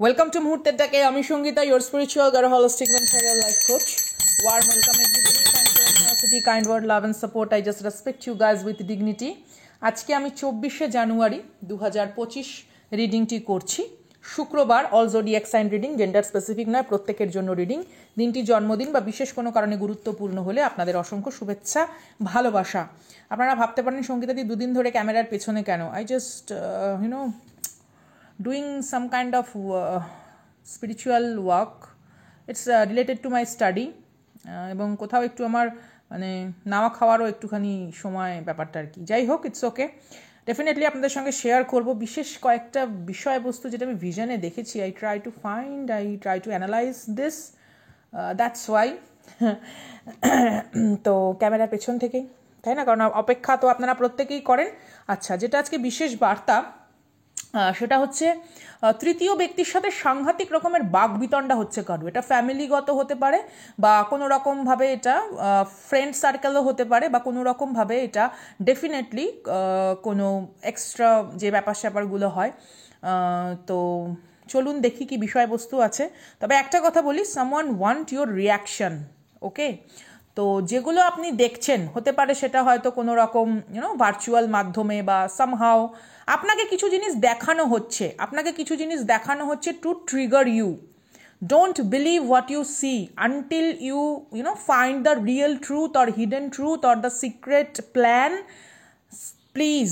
Welcome to মুহূর্তেরটাকে আমি Sangeeta, your spiritual girl, holistic mental life coach. Warm welcome everybody. Thanks for your generosity, kind word, love and support. I just respect you guys with dignity. আজকে আমি 24শে জানুয়ারি 2025 রিডিংটি করছি। শুক্রবার, all zodiac sign reading, gender specific নয়, প্রত্যেকের জন্য reading. দিনটি জন্মদিন বা বিশেষ কোনো কারণে গুরুত্বপূর্ণ হলে আপনাদের অসংখ্য শুভেচ্ছা, ভালোবাসা। আপনারা ভাবতে পারেন সঙ্গীতাদি দুদিন ধরে ক্যামেরার পেছনে কেন? I just doing some kind of spiritual work. It's related to my study এবং কোথাও একটু আমার মানে নাওয়া খাওয়ারও একটুখানি সময় ব্যাপারটা আর কি। যাই হোক, ইটস ওকে। ডেফিনেটলি আপনাদের সঙ্গে শেয়ার করব বিশেষ কয়েকটা বিষয়বস্তু যেটা আমি ভিশনে দেখেছি। I try to analyse this, that's why. তো ক্যামেরার পেছন থেকেই, তাই না? কারণ অপেক্ষা তো আপনারা প্রত্যেকেই করেন। আচ্ছা, যেটা আজকে বিশেষ বার্তা সেটা হচ্ছে তৃতীয় ব্যক্তির সাথে সাংঘাতিক রকমের বাকবিতণ্ডা হচ্ছে কারো। এটা ফ্যামিলিগত হতে পারে বা কোনো রকমভাবে এটা ফ্রেন্ড সার্কেলও হতে পারে বা কোনো রকমভাবে এটা ডেফিনেটলি কোনো এক্সট্রা যে ব্যাপার স্যাপারগুলো হয়। তো চলুন দেখি কি বিষয়বস্তু আছে। তবে একটা কথা বলি, সামওয়ান ওয়ান্ট ইউর রিয়াকশন, ওকে? তো যেগুলো আপনি দেখছেন হতে পারে সেটা হয়তো কোনো রকম ভার্চুয়াল মাধ্যমে বা সামহাও আপনাকে কিছু জিনিস দেখানো হচ্ছে to trigger you. Don't believe what you see until you find the real truth or hidden truth or the secret plan. Please,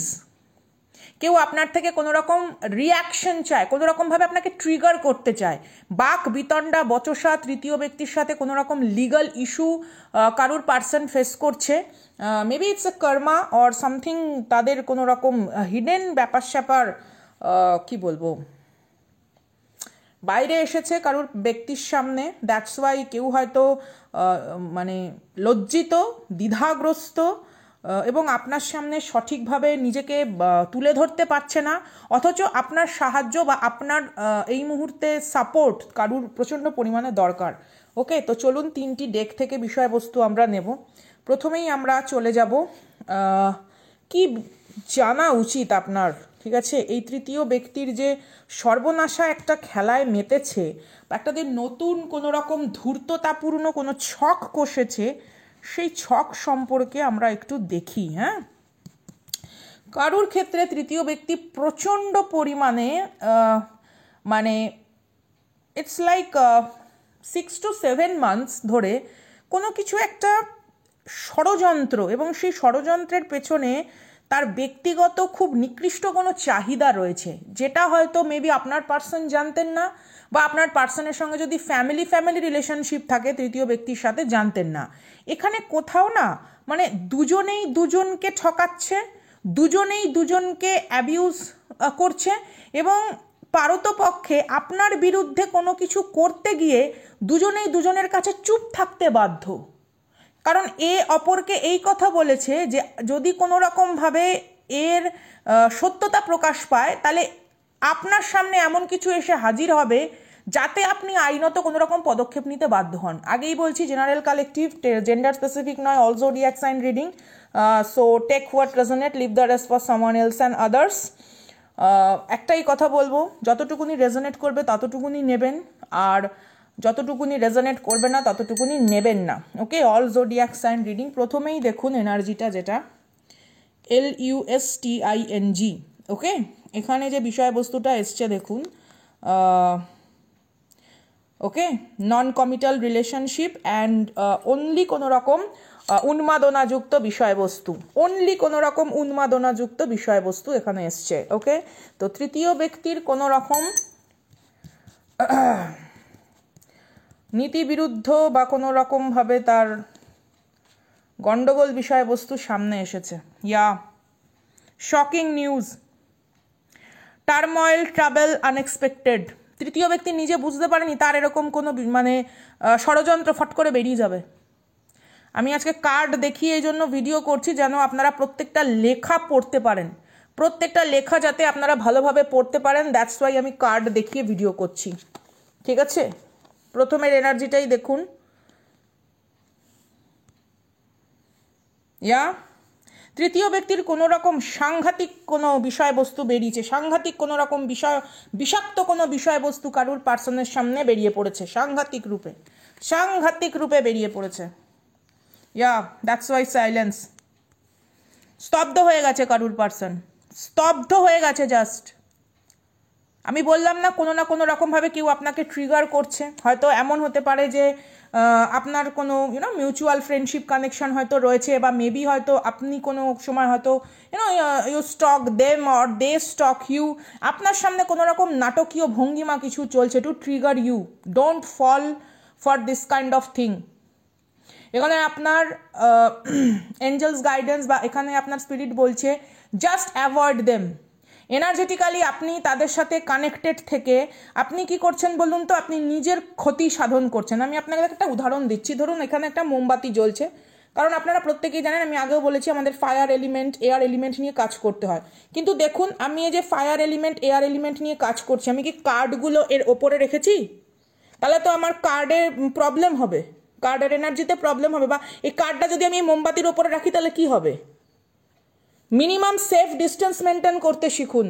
কেউ আপনার থেকে কোনো রকম রিয়াকশন চায়, কোনো রকমভাবে আপনাকে ট্রিগার করতে চায়, বাক বিতণ্ডা বচসা, তৃতীয় ব্যক্তির সাথে কোনো রকম লিগাল ইস্যু কারুর পার্সন ফেস করছে। Maybe it's a Karma or something, তাদের কোনো রকম হিডেন ব্যাপার স্যাপার কি বলবো বাইরে এসেছে কারুর ব্যক্তির সামনে। দ্যাটস ওয়াই কেউ হয়তো মানে লজ্জিত, দ্বিধাগ্রস্ত এবং আপনার সামনে সঠিকভাবে নিজেকে তুলে ধরতে পারছে না, অথচ আপনার সাহায্য বা আপনার এই মুহূর্তে সাপোর্ট কারুর প্রচণ্ড পরিমাণে দরকার। ওকে, তো চলুন তিনটি ডেক থেকে বিষয়বস্তু আমরা নেব। প্রথমেই আমরা চলে যাব কি জানা উচিত আপনার, ঠিক আছে? এই তৃতীয় ব্যক্তির যে সর্বনাশা একটা খেলায় মেতেছে বা একটা নতুন কোনো রকম ধূর্ততাপূর্ণ কোনো ছক কষেছে, সেই ছক সম্পর্কে আমরা একটু দেখি। হ্যাঁ, কারুর ক্ষেত্রে তৃতীয় ব্যক্তি প্রচণ্ড পরিমাণে মানে ইটস লাইক 6 to 7 months ধরে কোনো কিছু একটা ষড়যন্ত্র, এবং সেই ষড়যন্ত্রের পেছনে তার ব্যক্তিগত খুব নিকৃষ্ট কোনো চাহিদা রয়েছে, যেটা হয়তো মেবি আপনার পার্সন জানতেন না, বা আপনার পার্সনের সঙ্গে যদি ফ্যামিলি রিলেশনশিপ থাকে তৃতীয় ব্যক্তির সাথে জানতেন না। এখানে কোথাও না মানে দুজনেই দুজনকে ঠকাচ্ছে, দুজনেই দুজনকে অ্যাবিউজ করছে, এবং পারতপক্ষে আপনার বিরুদ্ধে কোনো কিছু করতে গিয়ে দুজনেই দুজনের কাছে চুপ থাকতে বাধ্য। কারণ এ অপরকে এই কথা বলেছে যে যদি কোনো রকমভাবে এর সত্যতা প্রকাশ পায় তাহলে আপনার সামনে এমন কিছু এসে হাজির হবে যাতে আপনি আইনত কোনো রকম পদক্ষেপ নিতে বাধ্য হন। আগেই বলছি, জেনারেল কালেকটিভ, জেন্ডার স্পেসিফিক নয়, all zodiac sign reading. So take what resonate, leave the rest for someone else and others. একটাই কথা বলবো, যতটুকুনি রেজোনেট করবে ততটুকুনি নেবেন, আর যতটুকুনি রেজোনেট করবে না ততটুকুনি নেবেন না। ওকে, অল জোডিয়াক সাইন রিডিং। প্রথমেই দেখুন এনার্জিটা, যেটা LUSTING। ওকে, এখানে যে বিষয়বস্তুটা এসছে দেখুন, ওকে, নন কমিটাল রিলেশনশিপ অ্যান্ড অনলি কোনো রকম উন্মাদনাযুক্ত বিষয়বস্তু এখানে এসছে। ওকে, তো তৃতীয় ব্যক্তির কোনো রকম নীতিবিরুদ্ধ বা কোনো রকমভাবে তার গণ্ডগোল বিষয়বস্তু সামনে এসেছে। Shocking news, turmoil, travel, unexpected. তৃতীয় ব্যক্তি নিজে বুঝতে পারেনি তার এরকম কোনো মানে ষড়যন্ত্র ফট করে বেরিয়ে যাবে। আমি আজকে কার্ড দেখিয়ে এই জন্য ভিডিও করছি যেন আপনারা প্রত্যেকটা লেখা পড়তে পারেন, প্রত্যেকটা লেখা যাতে আপনারা ভালোভাবে পড়তে পারেন। দ্যাটস ওয়াই আমি কার্ড দেখিয়ে ভিডিও করছি, ঠিক আছে? প্রথমের এনার্জিটাই দেখুন। তৃতীয় ব্যক্তির কোনো রকম সাংঘাতিক কোনো বিষয়বস্তু বেরিয়েছে, সাংঘাতিক কোনো রকম বিষাক্ত কোনো বিষয়বস্তু কারুর পার্সনের সামনে বেরিয়ে পড়েছে, সাংঘাতিক রূপে বেরিয়ে পড়েছে। That's why silence. স্তব্ধ হয়ে গেছে কারুর পার্সন, স্তব্ধ হয়ে গেছে জাস্ট। আমি বললাম না কোনো রকমভাবে কেউ আপনাকে ট্রিগার করছে। হয়তো এমন হতে পারে যে আপনার কোনো মিউচুয়াল ফ্রেন্ডশিপ কানেকশন হয়তো রয়েছে, বা মেবি হয়তো আপনি কোনো সময় হয়তো you stalk them or they stalk you. আপনার সামনে কোনো রকম নাটকীয় ভঙ্গিমা কিছু চলছে to trigger you. Don't fall for this kind of thing. এখানে আপনার এঞ্জেলস গাইডেন্স বা এখানে আপনার স্পিরিট বলছে জাস্ট অ্যাভয়েড দেম। এনার্জেটিক্যালি আপনি তাদের সাথে কানেক্টেড থেকে আপনি কি করছেন বলুন তো? আপনি নিজের ক্ষতি সাধন করছেন। আমি আপনাকে একটা উদাহরণ দিচ্ছি। ধরুন এখানে একটা মোমবাতি জ্বলছে, কারণ আপনারা প্রত্যেকেই জানেন, আমি আগেও বলেছি আমাদের ফায়ার এলিমেন্ট, এয়ার এলিমেন্ট নিয়ে কাজ করতে হয়। কিন্তু দেখুন, আমি এই যে ফায়ার এলিমেন্ট, এয়ার এলিমেন্ট নিয়ে কাজ করছি, আমি কি কার্ডগুলো এর ওপরে রেখেছি? তাহলে তো আমার কার্ডের প্রবলেম হবে, কার্ডের এনার্জিতে প্রবলেম হবে। বা এই কার্ডটা যদি আমি মোমবাতির ওপরে রাখি তাহলে কি হবে? মিনিমাম সেফ ডিস্টেন্স মেনটেন করতে শিখুন।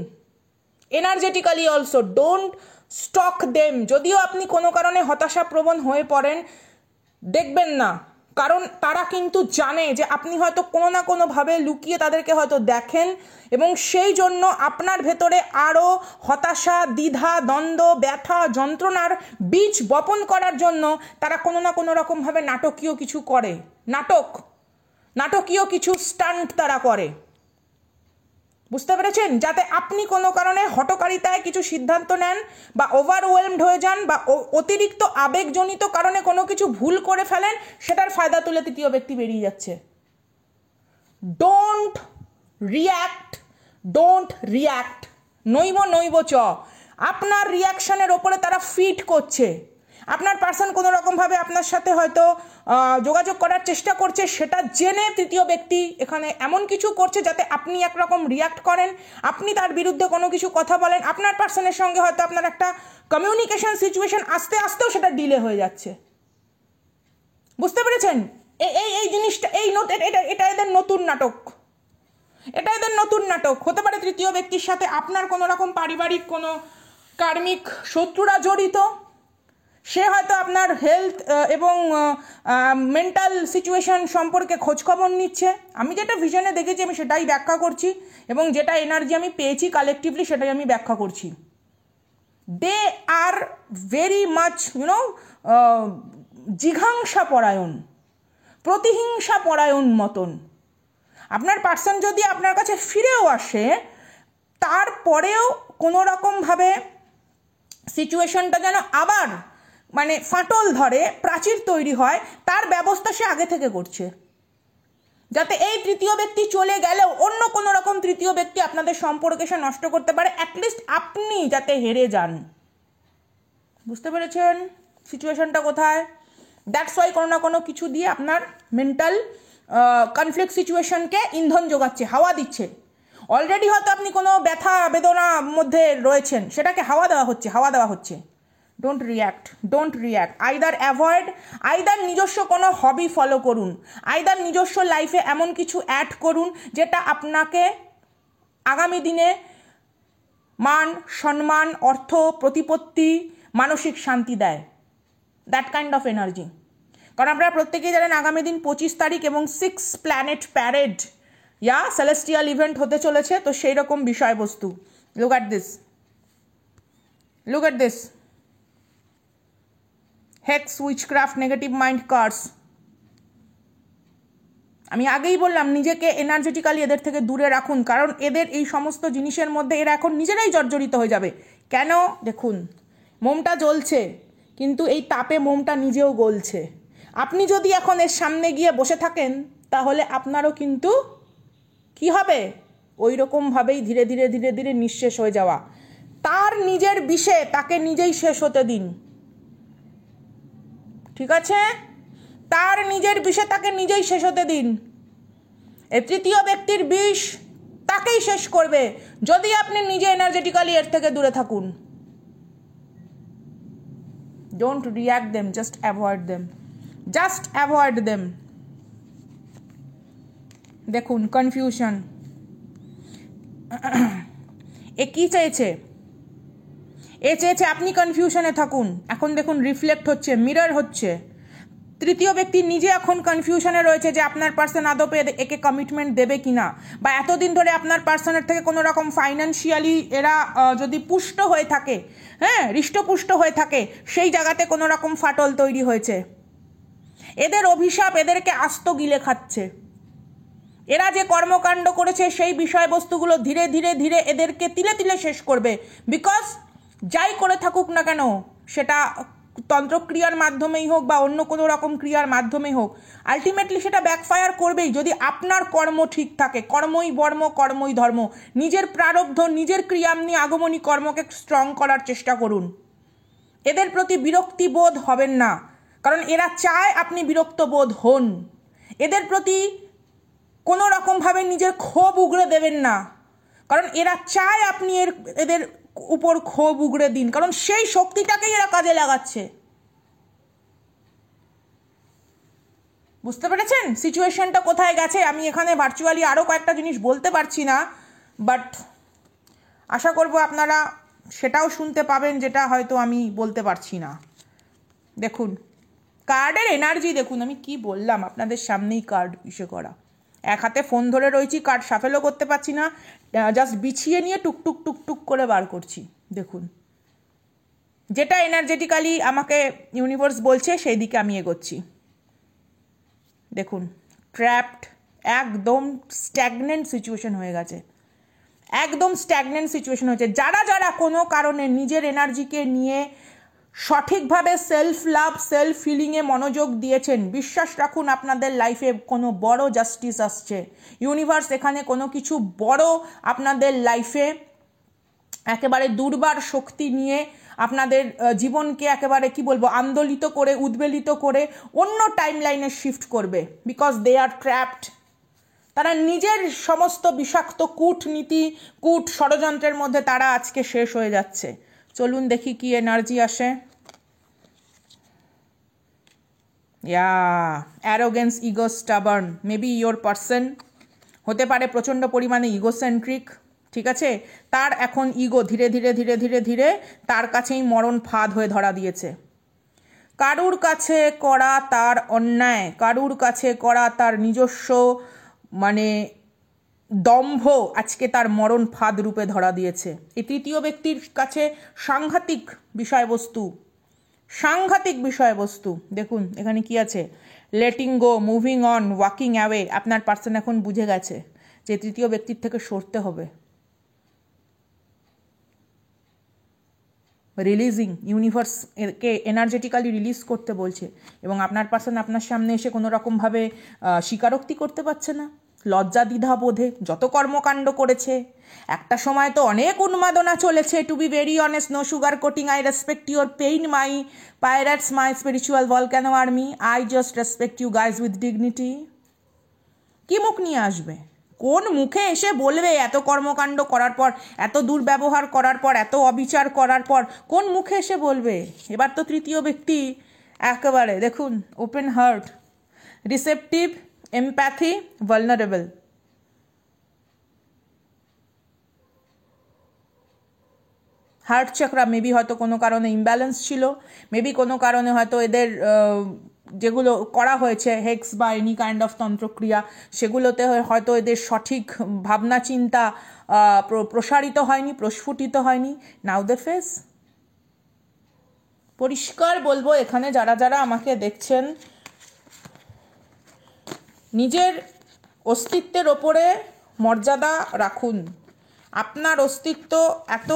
Energetically also don't stock them. যদিও আপনি কোনো কারণে হতাশাপ্রবণ হয়ে পড়েন, দেখবেন না, কারণ তারা কিন্তু জানে যে আপনি হয়তো কোনো না কোনোভাবে লুকিয়ে তাদেরকে হয়তো দেখেন, এবং সেই জন্য আপনার ভেতরে আরও হতাশা, দ্বিধা, দ্বন্দ্ব, ব্যথা, যন্ত্রণার বীজ বপন করার জন্য তারা কোনো না কোনো রকমভাবে নাটকীয় কিছু করে, নাটকীয় কিছু স্টান্ট তারা করে। বুঝতে পেরেছেন? যাতে আপনি কোনো কারণে হঠকারিতায় কিছু সিদ্ধান্ত নেন, বা ওভারওয়েলমড হয়ে যান, বা অতিরিক্ত আবেগজনিত কারণে কোনো কিছু ভুল করে ফেলেন, সেটার ফায়দা তুলে তৃতীয় ব্যক্তি বেরিয়ে যাচ্ছে। ডোন্ট রিয়্যাক্ট নৈব চ। আপনার রিয়াকশনের ওপরে তারা ফিট করছে। আপনার পার্সন কোনো রকমভাবে আপনার সাথে হয়তো যোগাযোগ করার চেষ্টা করছে, সেটা জেনে তৃতীয় ব্যক্তি এখানে এমন কিছু করছে যাতে আপনি একরকম রিয়াক্ট করেন, আপনি তার বিরুদ্ধে কোনো কিছু কথা বলেন, আপনার পার্সনের সঙ্গে হয়তো আপনার একটা কমিউনিকেশন সিচুয়েশন আসতেও সেটা ডিলে হয়ে যাচ্ছে। বুঝতে পেরেছেন? এই জিনিসটা এটা এদের নতুন নাটক হতে পারে। তৃতীয় ব্যক্তির সাথে আপনার কোনো রকম পারিবারিক কোনো কার্মিক শত্রুরা জড়িত, সে হয়তো আপনার হেলথ এবং মেন্টাল সিচুয়েশন সম্পর্কে খোঁজখবর নিচ্ছে। আমি যেটা ভিশনে দেখেছি আমি সেটাই ব্যাখ্যা করছি, এবং যেটা এনার্জি আমি পেয়েছি কালেকটিভলি সেটাই আমি ব্যাখ্যা করছি। দে আর ভেরি মাচ জিঘাংসা পরায়ণ, প্রতিহিংসা পরায়ণ মতন। আপনার পার্সন যদি আপনার কাছে ফিরেও আসে, তারপরেও কোনো রকমভাবে সিচুয়েশনটা যেন আবার ফাটল ধরে, প্রাচীর তৈরি হয়, তার ব্যবস্থা সে আগে থেকে করছে, যাতে এই তৃতীয় ব্যক্তি চলে গেলেও অন্য কোনো রকম তৃতীয় ব্যক্তি আপনাদের সম্পর্কে সে নষ্ট করতে পারে, অ্যাটলিস্ট আপনি যাতে হেরে যান। বুঝতে পেরেছেন সিচুয়েশনটা কোথায়? দ্যাটস ওয়াই কোনো না কোনো কিছু দিয়ে আপনার মেন্টাল কনফ্লিক্ট সিচুয়েশনকে ইন্ধন যোগাচ্ছে, হাওয়া দিচ্ছে। অলরেডি হয়তো আপনি কোনো ব্যথা বেদনার মধ্যে রয়েছেন, সেটাকে হাওয়া দেওয়া হচ্ছে। Don't react. Either avoid, either নিজস্ব কোনো হবি ফলো করুন, আইদার নিজস্ব লাইফে এমন কিছু অ্যাড করুন যেটা আপনাকে আগামী দিনে মান, সম্মান, অর্থ, প্রতিপত্তি, মানসিক শান্তি দেয়। That kind of energy. কারণ আপনারা প্রত্যেকেই জানেন আগামী দিন 25 তারিখ এবং 6 প্ল্যানেট প্যারেড সেলেস্টিয়াল ইভেন্ট হতে চলেছে। তো সেই রকম বিষয়বস্তু। Look at this hex, witchcraft, negative mind, curse. আমি আগেই বললাম নিজেকে এনার্জেটিক্যালি এদের থেকে দূরে রাখুন, কারণ এদের এই সমস্ত জিনিসের মধ্যে এরা এখন নিজেরাই জর্জরিত হয়ে যাবে। কেন? দেখুন, মোমটা জ্বলছে, কিন্তু এই তাপে মোমটা নিজেও গলছে। আপনি যদি এখন এর সামনে গিয়ে বসে থাকেন, তাহলে আপনারও কিন্তু কি হবে? ওই রকমভাবেই ধীরে ধীরে নিঃশেষ হয়ে যাওয়া। তার নিজের বিষে তাকে নিজেই শেষ হতে দিন, ঠিক আছে? তার নিজের বিষে তাকে নিজেই শেষ হতে দিন। এই তৃতীয় ব্যক্তির বিষ তাকেই শেষ করবে যদি আপনি নিজে এনার্জেটিক্যালি এর থেকে দূরে থাকুন। Don't react them, just avoid them. দেখুন কনফিউশন, এ কি চেয়েছে? এ চেয়েছে আপনি কনফিউশনে থাকুন। এখন দেখুন রিফ্লেক্ট হচ্ছে, মিরর হচ্ছে। তৃতীয় ব্যক্তি নিজে এখন কনফিউশনে রয়েছে যে আপনার পার্সন আদপে একে কমিটমেন্ট দেবে কিনা, বা এতদিন ধরে আপনার পার্সনের থেকে কোনো রকম ফাইন্যান্সিয়ালি এরা যদি পুষ্ট হয়ে থাকে, হ্যাঁ হৃষ্টপুষ্ট হয়ে থাকে, সেই জায়গাতে কোনো রকম ফাটল তৈরি হয়েছে। এদের অভিশাপ এদেরকে আস্ত গিলে খাচ্ছে। এরা যে কর্মকাণ্ড করেছে সেই বিষয়বস্তুগুলো ধীরে ধীরে ধীরে এদেরকে তিলে তিলে শেষ করবে। বিকজ যাই করে থাকুক না কেন, সেটা তন্ত্রক্রিয়ার মাধ্যমেই হোক বা অন্য কোনো রকম ক্রিয়ার মাধ্যমেই হোক, আলটিমেটলি সেটা ব্যাকফায়ার করবেই যদি আপনার কর্ম ঠিক থাকে। কর্মই বর্ম, কর্মই ধর্ম। নিজের প্রারব্ধ, নিজের ক্রিয়ামনি আগমনী কর্মকে স্ট্রং করার চেষ্টা করুন। এদের প্রতি বিরক্তি বোধ হবেন না, কারণ এরা চায় আপনি বিরক্ত বোধ হন। এদের প্রতি কোনো রকমভাবে নিজের ক্ষোভ উগড়ে দেবেন না, কারণ এরা চায় আপনি এদের উপর ক্ষোভ উগড়ে দিন, কারণ সেই শক্তিটাকেই এরা কাজে লাগাচ্ছে। বুঝতে পেরেছেন সিচুয়েশনটা কোথায় গেছে? আমি এখানে ভার্চুয়ালি আরও কয়েকটা জিনিস বলতে পারছি না, বাট আশা করব আপনারা সেটাও শুনতে পাবেন যেটা হয়তো আমি বলতে পারছি না। দেখুন কার্ডের এনার্জি দেখুন, আমি কি বললাম আপনাদের সামনেই কার্ড ইসে করা। এক হাতে ফোন ধরে রয়েছি, কার্ড সাফেলও করতে পারছি না, জাস্ট বিছিয়ে নিয়ে টুকটুক টুকটুক করে বার করছি। দেখুন যেটা এনার্জেটিক্যালি আমাকে ইউনিভার্স বলছে সেই দিকে আমি এগোচ্ছি। দেখুন ট্র্যাপড, একদম স্ট্যাগনেন্ট সিচুয়েশন হয়ে গেছে, একদম স্ট্যাগনেন্ট সিচুয়েশন হয়েছে। যারা যারা কোনো কারণে নিজের এনার্জিকে নিয়ে সঠিকভাবে সেলফ লাভ, সেলফ ফিলিংয়ে মনোযোগ দিয়েছেন, বিশ্বাস রাখুন আপনাদের লাইফে কোনো বড় জাস্টিস আসছে। ইউনিভার্স এখানে কোনো কিছু বড় আপনাদের লাইফে একেবারে দুর্বার শক্তি নিয়ে আপনাদের জীবনকে একেবারে কি বলবো আন্দোলিত করে, উদ্বেলিত করে অন্য টাইম লাইনে শিফট করবে। Because they are trapped. তারা নিজের সমস্ত বিষাক্ত কূটনীতি, কূট ষড়যন্ত্রের মধ্যে তারা আজকে শেষ হয়ে যাচ্ছে। চলুন দেখি কি এনার্জি আসে। Arrogance, ego, stubborn. Maybe your person হতে পারে প্রচণ্ড পরিমাণে ইগোসেন্ট্রিক, ঠিক আছে? তার এখন ইগো ধীরে ধীরে ধীরে ধীরে ধীরে তার কাছেই মরণ ফাঁদ হয়ে ধরা দিয়েছে। কারুর কাছে করা তার অন্যায়, কারুর কাছে করা তার নিজস্ব মানে দম্ভ আজকে তার মরণ ফাঁদ রূপে ধরা দিয়েছে। এই তৃতীয় ব্যক্তির কাছে সাংঘাতিক বিষয়বস্তু, সাংঘাতিক বিষয়বস্তু। দেখুন এখানে কি আছে, letting go, moving on, walking away. আপনার পার্সন এখন বুঝে গেছে যে তৃতীয় ব্যক্তির থেকে সরতে হবে। রিলিজিং, ইউনিভার্স কে এনার্জেটিক্যালি রিলিজ করতে বলছে, এবং আপনার পার্সন আপনার সামনে এসে কোনো রকমভাবে স্বীকারোক্তি করতে পারছে না। লজ্জা দ্বিধা বোধে যত কর্মকাণ্ড করেছে, একটা সময় তো অনেক উন্মাদনা চলেছে। To be very honest, no sugar coating, I respect your pain my pirates, my spiritual volcano army, I just respect you guys with dignity. কি মুখ নিয়ে আসবে? কোন মুখে এসে বলবে এত কর্মকাণ্ড করার পর, এত দুর্ব্যবহার করার পর, এত অবিচার করার পর কোন মুখে এসে বলবে? এবার তো তৃতীয় ব্যক্তি একেবারে দেখুন open heart, receptive, empathy, vulnerable. Heart chakra maybe হয়তো কোনো কারণে ইমব্যালেন্স ছিল, মেবি কোনো কারণে হয়তো এদের যেগুলো করা হয়েছে হেক্স বা এনি কাইন্ড অফ তন্ত্রক্রিয়া, সেগুলোতে হয়তো এদের সঠিক ভাবনা চিন্তা প্রসারিত হয়নি, প্রস্ফুটিত হয়নি। নাও দ্য ফেস। পরিষ্কার বলবো এখানে যারা যারা আমাকে দেখছেন, নিজের অস্তিত্বের ওপরে মর্যাদা রাখুন। আপনার অস্তিত্ব এত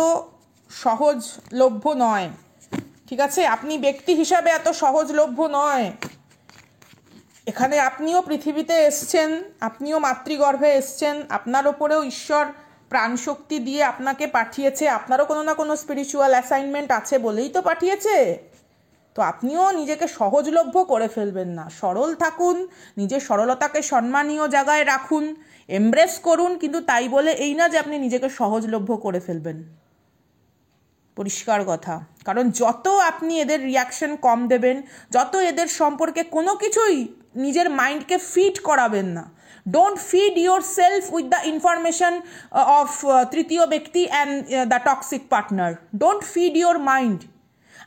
সহজলভ্য নয়, ঠিক আছে? আপনি ব্যক্তি হিসাবে এত সহজলভ্য নয়। এখানে আপনিও পৃথিবীতে এসছেন, আপনিও মাতৃগর্ভে এসছেন, আপনার ওপরেও ঈশ্বর প্রাণশক্তি দিয়ে আপনাকে পাঠিয়েছে, আপনারও কোনো না কোনো স্পিরিচুয়াল অ্যাসাইনমেন্ট আছে বলেই তো পাঠিয়েছে। তো আপনিও নিজেকে সহজলভ্য করে ফেলবেন না, সরল থাকুন, নিজের সরলতাকে সম্মানীয় জায়গায় রাখুন, এমব্রেস করুন, কিন্তু তাই বলে এই না যে আপনি নিজেকে সহজলভ্য করে ফেলবেন। পরিষ্কার কথা। কারণ যত আপনি এদের রিয়াকশন কম দেবেন, যত এদের সম্পর্কে কোনো কিছুই নিজের মাইন্ডকে ফিড করাবেন না, don't feed your self with the information of তৃতীয় ব্যক্তি and the toxic partner, don't feed your mind.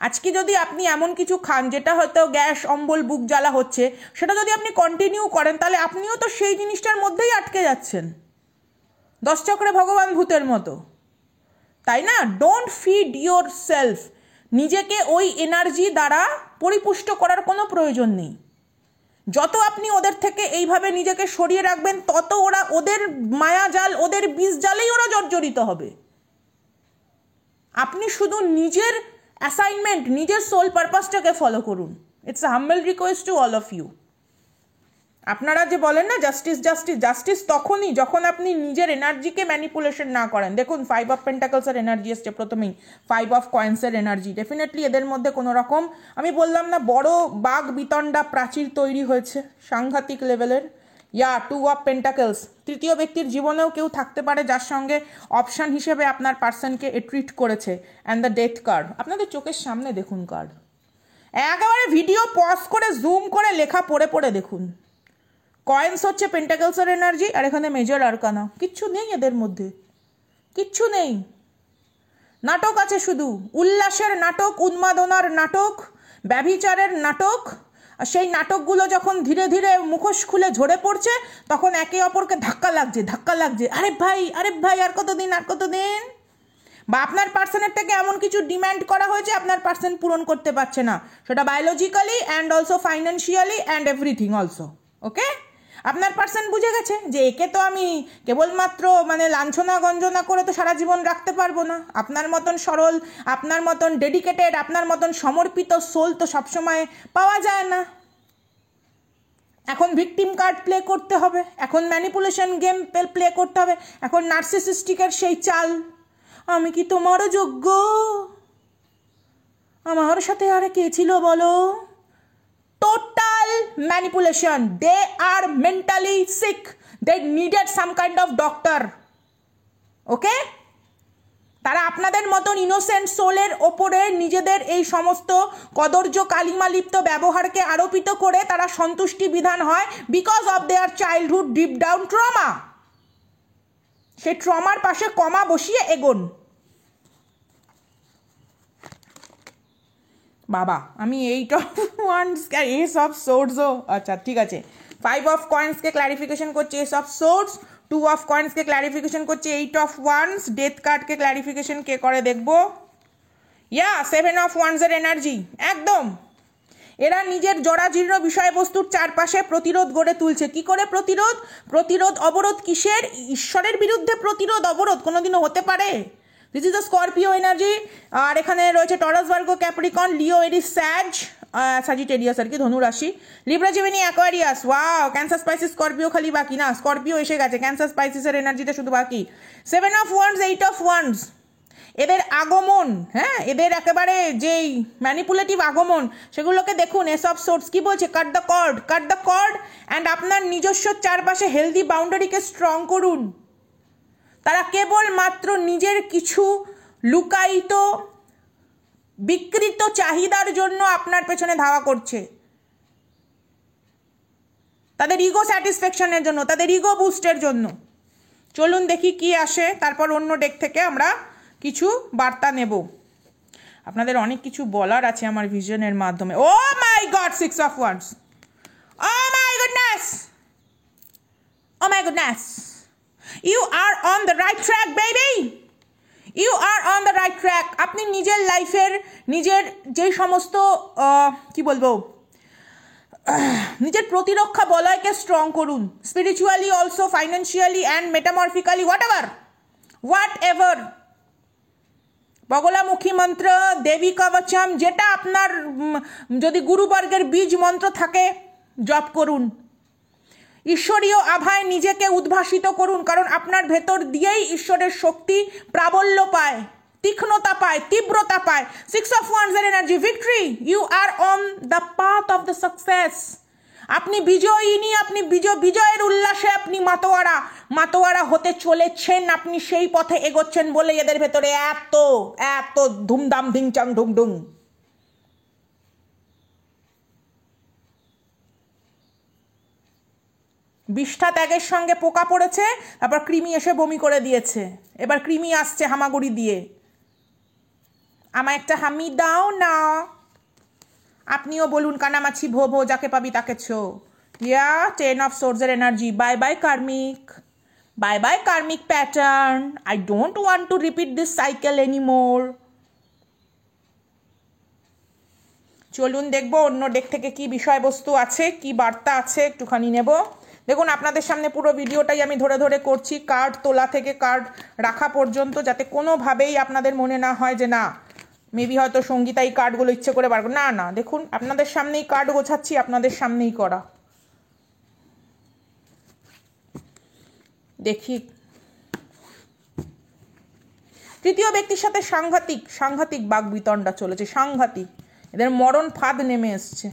আজকে যদি আপনি এমন কিছু খান যেটা হয়তো গ্যাস অম্বল বুক জ্বালা হচ্ছে, সেটা যদি আপনি কন্টিনিউ করেন তাহলে আপনিও তো সেই জিনিসটার মধ্যেই আটকে যাচ্ছেন, 10 চক্রে ভগবান ভূতের মতো, তাই না? Don't feed your self. নিজেকে ওই এনার্জি দ্বারা পরিপুষ্ট করার কোনো প্রয়োজন নেই। যত আপনি ওদের থেকে এইভাবে নিজেকে সরিয়ে রাখবেন, তত ওরা ওদের মায়াজাল, ওদের বিষ জালেই ওরা জর্জরিত হবে। আপনি শুধু নিজের অ্যাসাইনমেন্ট, নিজের সোল পারপাসটাকে ফলো করুন। It's a humble request to all of you. আপনারা যে বলেন না জাস্টিস জাস্টিস, জাস্টিস তখনই যখন আপনি নিজের এনার্জিকে ম্যানিপুলেশন না করেন। দেখুন 5 অফ পেন্টাকলসের এনার্জি এসছে প্রথমেই, 5 অফ কয়েন্সের এনার্জি। ডেফিনেটলি এদের মধ্যে কোনো রকম, আমি বললাম না, বড় বাঘ বিতণ্ডা প্রাচীর তৈরি হয়েছে সাংঘাতিক লেভেলের। 2 অফ পেন্টাকলস, তৃতীয় ব্যক্তির জীবনেও কেউ থাকতে পারে যার সঙ্গে অপশান হিসেবে আপনার পার্সনকে ট্রিট করেছে। অ্যান্ড দ্য ডেথ কার্ড, আপনাদের চোখের সামনে দেখুন কার্ড, একেবারে ভিডিও পজ করে জুম করে লেখা পড়ে পড়ে দেখুন। কয়েন্স হচ্ছে পেন্টাকলসের এনার্জি, আর এখানে মেজর আরকানা। কিচ্ছু নেই এদের মধ্যে, কিচ্ছু নেই। নাটক আছে শুধু, উল্লাসের নাটক, উন্মাদনার নাটক, ব্যভিচারের নাটক। আর সেই নাটকগুলো যখন ধীরে ধীরে মুখোশ খুলে ঝরে পড়ছে, তখন একে অপরকে ধাক্কা লাগছে, আরে ভাই আর কতদিন, বা আপনার পার্সনের থেকে এমন কিছু ডিম্যান্ড করা হয়েছে আপনার পার্সন পূরণ করতে পারছে না, সেটা biologically and also financially and everything also. Okay, আপনার পার্সন বুঝে গেছে যে একে তো আমি কেবলমাত্র লাঞ্ছনা গঞ্জনা করে তো সারা জীবন রাখতে পারবো না। আপনার মতন সরল, আপনার মতন ডেডিকেটেড, আপনার মতন সমর্পিত সোল তো সবসময় পাওয়া যায় না। এখন ভিকটিম কার্ড প্লে করতে হবে, এখন ম্যানিপুলেশন গেম প্লে করতে হবে, এখন নার্সিসিস্টিকের সেই চাল, আমি কি তোমারও যোগ্য, আমার সাথে আর কে ছিল বলো। Total manipulation. They are mentally sick. They needed some kind of doctor. Okay? তারা আপনাদের মতন ইনোসেন্ট সোলের ওপরে নিজেদের এই সমস্ত কদর্য কালিমালিপ্ত ব্যবহারকে আরোপিত করে তারা সন্তুষ্টি বিধান হয় because of their childhood deep down trauma. সেই ট্রমার পাশে কমা বসিয়ে এগোন। বাবা, আমি 8 অফ ওয়ান্স, এস অফ সোর্ডসও, আচ্ছা ঠিক আছে, 5 অফ কয়েন্সকে ক্লারিফিকেশন করছে এস অফ সোর্ডস, 2 অফ কয়েন্সকে ক্লারিফিকেশন করছে 8 অফ ওয়ান্স, ডেথ কার্ডকে ক্লারিফিকেশন কে করে দেখবো। 7 অফ ওয়ান্সের এনার্জি, একদম এরা নিজের জরাজীর্ণ বিষয়বস্তুর চারপাশে প্রতিরোধ গড়ে তুলছে। কি করে প্রতিরোধ অবরোধ কিসের? ঈশ্বরের বিরুদ্ধে প্রতিরোধ অবরোধ কোনোদিনও হতে পারে? This is the Scorpio energy. আর এখানে রয়েছে Taurus, Virgo, Capricorn, Leo, Aries, Sagittarius আর কি, ধনু রাশি, Libra, Gemini, Aquarius. Wow, Cancer, Pisces, Scorpio খালি বাকি না, স্করপিও এসে গেছে, ক্যান্সার স্পাইসিসের এনার্জিটা শুধু বাকি। 7 অফ ওয়ান্স, 8 অফ ওয়ান্স, এদের আগমন, হ্যাঁ, এদের একেবারে যেই ম্যানিপুলেটিভ আগমন সেগুলোকে দেখুন। এস অফ সোর্ডস কি বলছে? কাট দ্য কর্ড অ্যান্ড আপনার নিজস্ব চারপাশে হেলদি বাউন্ডারিকে স্ট্রং করুন। তারা কেবল মাত্র নিজের কিছু লুকায়িত বিকৃত চাহিদার জন্য আপনার পেছনে ধাওয়া করছে, তাদের ইগো স্যাটিসফ্যাকশনের জন্য, তাদের ইগো বুস্টের জন্য। চলুন দেখি কি আসে, তারপর অন্য ডেক থেকে আমরা কিছু বার্তা নেব। আপনাদের অনেক কিছু বলার আছে আমার ভিশনের মাধ্যমে। Oh my god, 6 of wands, oh my goodness, you are on the right track baby, you are on the right track. আপনি নিজের লাইফের নিজের যেই সমস্ত কি বলবো, নিজের প্রতিরক্ষা বলয়কে স্ট্রং করুন, spiritually also, financially and metamorphically, whatever. Baglamukhi মন্ত্র, দেবী কবচম, যেটা আপনার যদি গুরুবর্গের বীজ মন্ত্র থাকে জপ করুন। ঈশ্বরীয় আভায় নিজেকে উদ্ভাসিত করুন, কারণ আপনার ভেতর দিয়েই ঈশ্বরের শক্তি প্রাবল্য পায়, তীক্ষ্ণতা পায়, তীব্রতা পায়। 6 অফ ওয়ান্স এর energy, victory, you are on the path of the success. আপনি বিজয়িনী, আপনি বিজয়ের উল্লাসে আপনি মাতোয়ারা হতে চলেছেন, আপনি সেই পথে এগোচ্ছেন বলে এদের ভেতরে এত এত ধুমধাম ধিংচাং ঢুংঢুং। বিষ্ঠা ত্যাগের সঙ্গে পোকা পড়েছে, তারপর কৃমি এসে বমি করে দিয়েছে, এবার কৃমি আসছে হামাগুড়ি দিয়ে, আমায় একটা হামি দাও না। আপনিও বলুন কানামাছি ভো ভো, যাকে পাবি তাকে ছো। ইয়া 10 অফ সোর্সের energy. Bye bye karmic, bye bye karmic pattern. I don't want to repeat this cycle anymore. চলুন দেখবো অন্য ডেক থেকে কি বিষয়বস্তু আছে, কি বার্তা আছে, একটুখানি নেব। দেখুন আপনাদের সামনে পুরো ভিডিওটাই আমি ধরে ধরে করছি, কার্ড তোলা থেকে কার্ড রাখা পর্যন্ত, যাতে কোনোভাবেই আপনাদের মনে না হয় যে না মেবি হয়তো সঙ্গীতা এই কার্ডগুলো ইচ্ছে করে বার করে। না না, দেখুন আপনাদের সামনেই কার্ড গোছাচ্ছি, আপনাদের সামনেই করা। দেখি তৃতীয় ব্যক্তির সাথে সাংঘাতিক বাগবিতণ্ডা চলেছে, সাংঘাতিক, এদের মরণ ফাঁদ নেমে এসছে।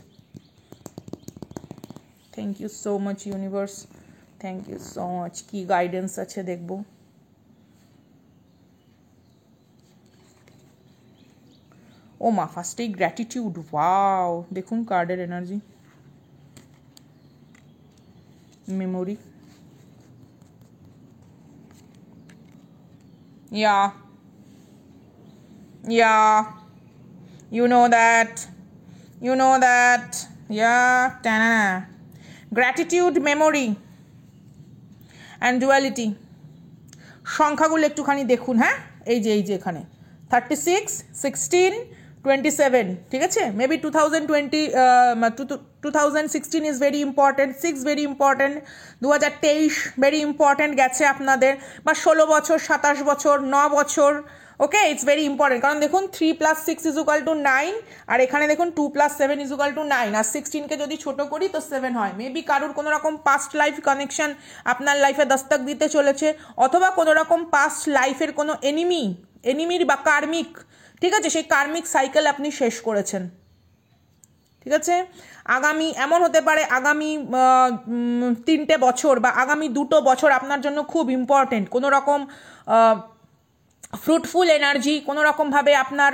Thank you so much universe, thank you so much. কি গাইডেন্স আছে দেখব। ও মা, ফার্স্টেই গ্র্যাটিটিউড, ওয়াও। দেখুন কার্ডের energy, memory, yeah, you know that, yeah, ta-na. Gratitude, memory and duality। সংখ্যাগুলো একটুখানি দেখুন, হ্যাঁ এই যে এখানে 36, 16, 27, ঠিক আছে। Maybe 2016 is very important, 6 very important, 2023 very important গেছে আপনাদের, বা 16 বছর, 27 বছর, 9 বছর। ওকে, ইটস ভেরি ইম্পর্টেন্ট, কারণ দেখুন 3 + 6 = 9, আর এখানে দেখুন 2 + 7 = 9, আর 16কে যদি ছোট করি তো 7 হয়। মেবি কারুর কোনো রকম পাস্ট লাইফ কানেকশন আপনার লাইফে দস্তক দিতে চলেছে, অথবা কোনো রকম পাস্ট লাইফের কোনো এনিমির বা কার্মিক, ঠিক আছে, সেই কার্মিক সাইকেল আপনি শেষ করেছেন, ঠিক আছে। আগামী এমন হতে পারে আগামী 3টে বছর বা আগামী 2টো বছর আপনার জন্য খুব ইম্পর্টেন্ট। কোনো রকম ফ্রুটফুল এনার্জি, কোনো রকমভাবে আপনার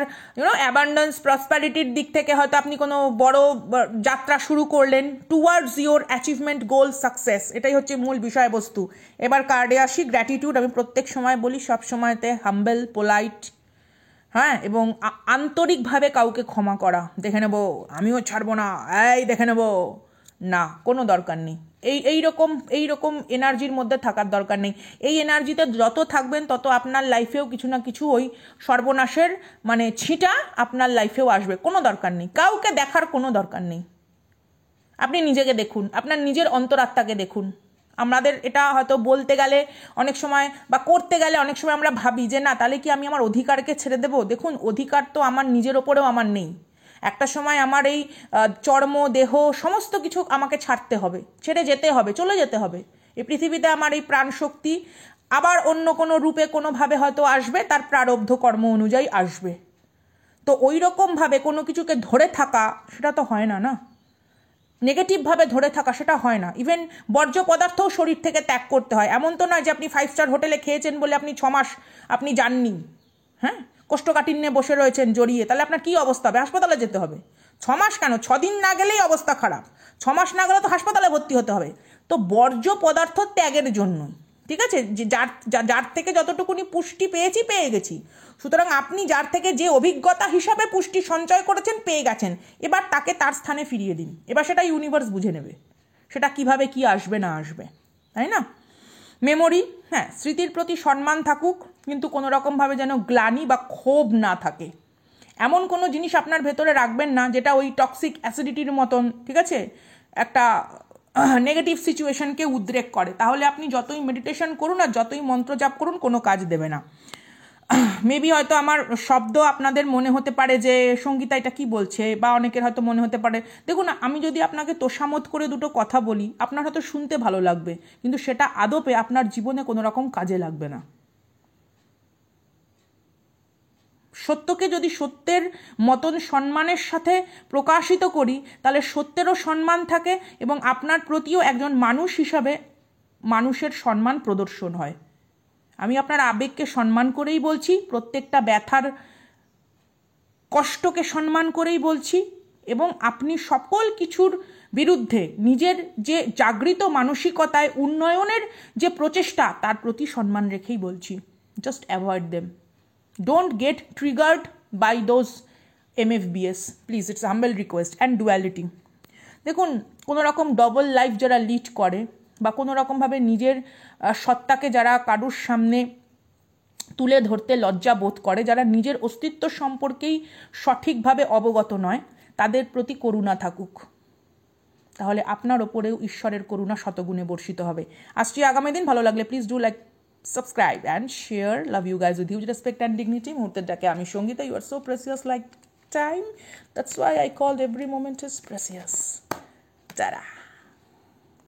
অ্যাবান্ডেন্স প্রসপ্যারিটির দিক থেকে হয়তো আপনি কোনো বড় যাত্রা শুরু করলেন towards your achievement, goal, success. এটাই হচ্ছে মূল বিষয়বস্তু। এবার কার্ডে আসি, গ্র্যাটিটিউড। আমি প্রত্যেক সময় বলি, সব সময়তে হাম্বেল, পোলাইট, হ্যাঁ, এবং আন্তরিকভাবে কাউকে ক্ষমা করা। দেখে নেব, আমিও ছাড়বো না, এই দেখে নেব না, কোনো দরকার নেই। এইরকম এনার্জির মধ্যে থাকার দরকার নেই। এই এনার্জিতে যত থাকবেন তত আপনার লাইফেও কিছু না কিছু ওই সর্বনাশের ছিটা আপনার লাইফেও আসবে। কোনো দরকার নেই, কাউকে দেখার কোনো দরকার নেই। আপনি নিজেকে দেখুন, আপনার নিজের অন্তরাত্মাকে দেখুন। আমাদের এটা হয়তো বলতে গেলে অনেক সময় বা করতে গেলে অনেক সময় আমরা ভাবি যে না, তাহলে কি আমি আমার অধিকারকে ছেড়ে দেবো? দেখুন, অধিকার তো আমার নিজের ওপরেও আমার নেই। একটা সময় আমার এই চর্ম, দেহ, সমস্ত কিছু আমাকে ছাড়তে হবে, ছেড়ে যেতে হবে, চলে যেতে হবে। এই পৃথিবীতে আমার এই প্রাণ শক্তি আবার অন্য কোনো রূপে কোনোভাবে হয়তো আসবে, তার প্রারব্ধ কর্ম অনুযায়ী আসবে। তো ওই রকমভাবে কোনো কিছুকে ধরে থাকা, সেটা তো হয় না, না। নেগেটিভভাবে ধরে থাকা, সেটা হয় না। ইভেন বর্জ্য পদার্থও শরীর থেকে ত্যাগ করতে হয়। এমন তো নয় যে আপনি 5 স্টার হোটেলে খেয়েছেন বলে আপনি 6 মাস আপনি যাননি, হ্যাঁ, কোষ্ঠকাঠিন্যে বসে রয়েছেন জড়িয়ে, তাহলে আপনার কী অবস্থা হবে? হাসপাতালে যেতে হবে। 6 মাস কেন, 6 দিন না গেলেই অবস্থা খারাপ, 6 মাস না গেলে তো হাসপাতালে ভর্তি হতে হবে। তো বর্জ্য পদার্থ ত্যাগের জন্য, ঠিক আছে, যে যার থেকে যতটুকুনি পুষ্টি পেয়ে গেছি। সুতরাং আপনি যার থেকে যে অভিজ্ঞতা হিসাবে পুষ্টি সঞ্চয় করেছেন, পেয়ে গেছেন, এবার তাকে তার স্থানে ফিরিয়ে দিন। এবার সেটা ইউনিভার্স বুঝে নেবে, সেটা কিভাবে কি আসবে না আসবে, তাই না। মেমোরি, হ্যাঁ, স্মৃতির প্রতি সম্মান থাকুক, কিন্তু কোনো রকমভাবে যেন গ্লানি বা ক্ষোভ না থাকে। এমন কোনো জিনিস আপনার ভেতরে রাখবেন না যেটা ওই টক্সিক অ্যাসিডিটির মতন, ঠিক আছে, একটা নেগেটিভ সিচুয়েশনকে উদ্রেক করে। তাহলে আপনি যতই মেডিটেশন করুন আর যতই মন্ত্র জাপ করুন, কোনো কাজ দেবে না। মেবি হয়তো আমার শব্দ আপনাদের মনে হতে পারে যে সঙ্গীতা এটা কি বলছে, বা অনেকের হয়তো মনে হতে পারে, দেখুন আমি যদি আপনাকে তোষামত করে দুটো কথা বলি, আপনার হয়তো শুনতে ভালো লাগবে, কিন্তু সেটা আদপে আপনার জীবনে কোনো রকম কাজে লাগবে না। সত্যকে যদি সত্যের মতন সম্মানের সাথে প্রকাশিত করি, তাহলে সত্যেরও সম্মান থাকে এবং আপনার প্রতিও একজন মানুষ হিসাবে মানুষের সম্মান প্রদর্শন হয়। আমি আপনার আবেগকে সম্মান করেই বলছি, প্রত্যেকটা ব্যথার কষ্টকে সম্মান করেই বলছি, এবং আপনি সকল কিছুর বিরুদ্ধে নিজের যে জাগৃত মানসিকতায় উন্নয়নের যে প্রচেষ্টা, তার প্রতি সম্মান রেখেই বলছি। Just avoid them, don't get triggered by those MFBS please, it's humble request. And duality, দেখুন কোনো রকম ডবল লাইফ যারা লিড করে বা কোনো রকমভাবে নিজের সত্তাকে যারা কারুর সামনে তুলে ধরতে লজ্জা বোধ করে, যারা নিজের অস্তিত্ব সম্পর্কেই সঠিকভাবে অবগত নয়, তাদের প্রতি করুণা থাকুক, তাহলে আপনার ওপরেও ঈশ্বরের করুণা শতগুণে বর্ষিত হবে। আসছি আগামী দিন, ভালো লাগলে please do like, subscribe and share. Love you guys with huge respect and dignity. মুহূর্তের ডাকে আমি Sangeeta, you are so precious like time, that's why I called every moment is precious. তারা